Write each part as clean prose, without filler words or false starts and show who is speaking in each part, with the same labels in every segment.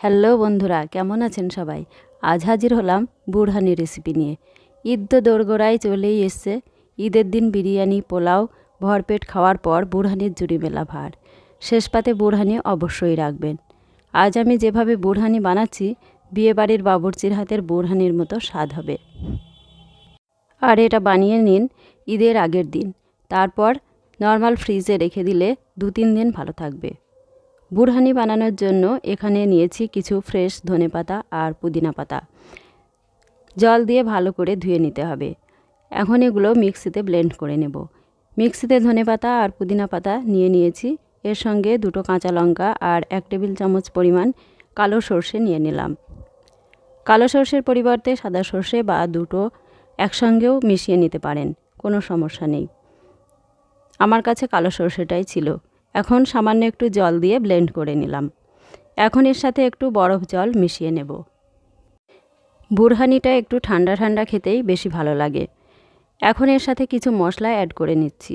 Speaker 1: Hello বন্ধুরা, কেমন আছেন সবাই? আজ হাজির হলাম বুরহানি রেসিপি নিয়ে। ঈদ তো দোরগোড়ায় চলেই এসছে। ঈদের দিন বিরিয়ানি, পোলাও ভরপেট খাওয়ার পর বুরহানির জুড়ি মেলা ভার। শেষ পাতে বুরহানি অবশ্যই রাখবেন। আজ আমি যেভাবে বুরহানি বানাচ্ছি, বিয়েবাড়ির বাবুর্চির হাতের বুরহানির মতো স্বাদ হবে। আর এটা বানিয়ে নিন ঈদের আগের দিন, তারপর নর্মাল ফ্রিজে রেখে দিলে 2-3 দিন ভালো থাকবে। বুরহানি বানানোর জন্য এখানে নিয়েছি কিছু ফ্রেশ ধনেপাতা আর পুদিনা পাতা। জল দিয়ে ভালো করে ধুয়ে নিতে হবে। এখন এগুলো মিক্সিতে ব্লেন্ড করে নেব। মিক্সিতে ধনেপাতা আর পুদিনা পাতা নিয়ে নিয়েছি। এর সঙ্গে 2 কাঁচা লঙ্কা আর 1 টেবিল চামচ পরিমাণ কালো সর্ষে নিয়ে নিলাম। কালো সর্ষের পরিবর্তে সাদা সর্ষে বা দুটো একসঙ্গেও মিশিয়ে নিতে পারেন, কোনো সমস্যা নেই। আমার কাছে কালো সর্ষেটাই ছিল। এখন সামান্য একটু জল দিয়ে ব্লেন্ড করে নিলাম। এখন এর সাথে একটু বরফ জল মিশিয়ে নেব। বুরহানিটা একটু ঠান্ডা ঠান্ডা খেতেই বেশি ভালো লাগে। এখন এর সাথে কিছু মশলা অ্যাড করে নিচ্ছি।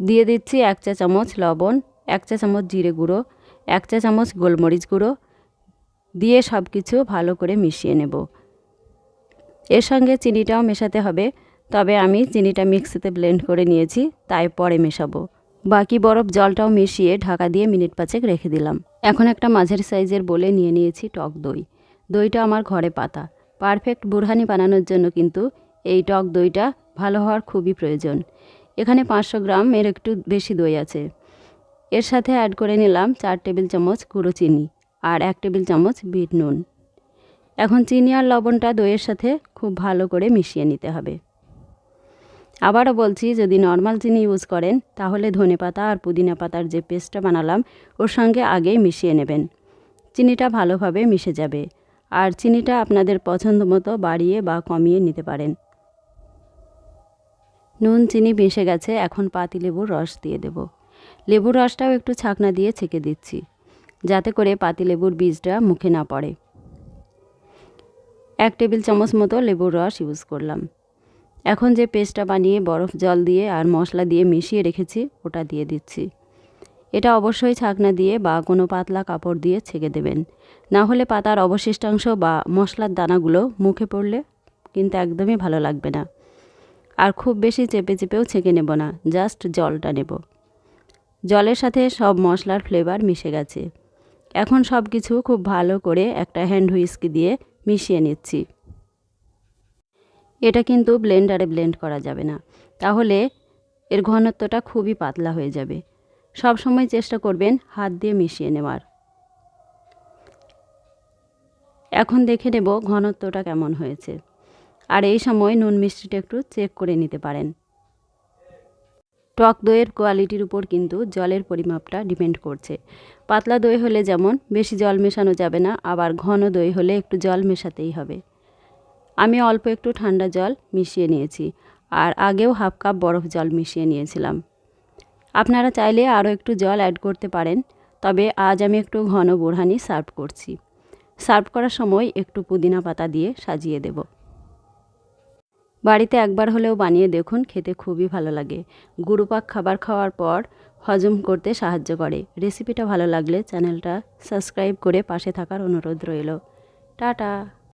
Speaker 1: দিয়ে দিচ্ছি 1 চা চামচ লবণ, 1 চা চামচ জিরে গুঁড়ো, 1 চা চামচ গোলমরিচ গুঁড়ো দিয়ে সব কিছু ভালো করে মিশিয়ে নেব। এর সঙ্গে চিনিটাও মেশাতে হবে, তবে আমি চিনিটা মিক্সিতে ব্লেন্ড করে নিয়েছি, তাই পরে মেশাবো। বাকি বরফ জলটাও মিশিয়ে ঢাকা দিয়ে মিনিট 5 রেখে দিলাম। এখন একটা মাঝারি সাইজের বোলে নিয়ে নিয়েছি টক দই। দইটা আমার ঘরে পাতা। পারফেক্ট বুরহানি বানানোর জন্য কিন্তু এই টক দইটা ভালো হওয়ার খুবই প্রয়োজন। এখানে 500 গ্রাম এর একটু বেশি দই আছে। এর সাথে অ্যাড করে নিলাম 4 টেবিল চামচ গুঁড়ো চিনি আর 1 টেবিল চামচ বিট নুন। এখন চিনি আর লবণটা দইয়ের সাথে খুব ভালো করে মিশিয়ে নিতে হবে। আবারও বলছি, যদি নর্মাল চিনি ইউজ করেন তাহলে ধনেপাতা আর পুদিনা পাতার যে পেস্টটা বানালাম ওর সঙ্গে আগেই মিশিয়ে নেবেন। চিনিটা ভালোভাবে মিশে যাবে, আর চিনিটা আপনাদের পছন্দ মতো বাড়িয়ে বা কমিয়ে নিতে পারেন। নুন চিনি মিশে গেছে, এখন পাতিলেবুর রস দিয়ে দেব। লেবুর রসটাও একটু ছাঁকনা দিয়ে ছেঁকে দিচ্ছি, যাতে করে পাতিলেবুর বীজটা মুখে না পড়ে। 1 টেবিল চামচ মতো লেবুর রস ইউজ করলাম। এখন যে পেস্টটা বানিয়ে বরফ জল দিয়ে আর মশলা দিয়ে মিশিয়ে রেখেছি ওটা দিয়ে দিচ্ছি। এটা অবশ্যই ছাঁকনা দিয়ে বা কোনো পাতলা কাপড় দিয়ে ছেঁকে দেবেন, না হলে পাতার অবশিষ্টাংশ বা মশলার দানাগুলো মুখে পড়লে কিন্তু একদমই ভালো লাগবে না। আর খুব বেশি চেপে চেপেও ছেঁকে নেব না, জাস্ট জলটা নেব। জলের সাথে সব মশলার ফ্লেভার মিশে গেছে। এখন সব কিছু খুব ভালো করে একটা হ্যান্ড হুইস্ক দিয়ে মিশিয়ে নিচ্ছি। এটা কিন্তু ব্লেন্ডারে ব্লেন্ড করা যাবে না, তাহলে এর ঘনত্বটা খুবই পাতলা হয়ে যাবে। সব সময় চেষ্টা করবেন হাত দিয়ে মিশিয়ে নেওয়ার। এখন দেখে নেব ঘনত্বটা কেমন হয়েছে, আর এই সময় নুন মিষ্টিটা একটু চেক করে নিতে পারেন। টক দইয়ের কোয়ালিটির উপর কিন্তু জলের পরিমাপটা ডিপেন্ড করছে। পাতলা দই হলে যেমন বেশি জল মেশানো যাবে না, আবার ঘন দই হলে একটু জল মেশাতেই হবে। আমি অল্প একটু ঠান্ডা জল মিশিয়ে নিয়েছি, আর আগেও হাফ কাপ বরফ জল মিশিয়ে নিয়েছিলাম। আপনারা চাইলে আরও একটু জল অ্যাড করতে পারেন, তবে আজ আমি একটু ঘন বুরহানি সার্ভ করছি। সার্ভ করার সময় একটু পুদিনা পাতা দিয়ে সাজিয়ে দেব। বাড়িতে একবার হলেও বানিয়ে দেখুন, খেতে খুবই ভালো লাগে। গুরুপাক খাবার খাওয়ার পর হজম করতে সাহায্য করে। রেসিপিটা ভালো লাগলে চ্যানেলটা সাবস্ক্রাইব করে পাশে থাকার অনুরোধ রইল। টাটা।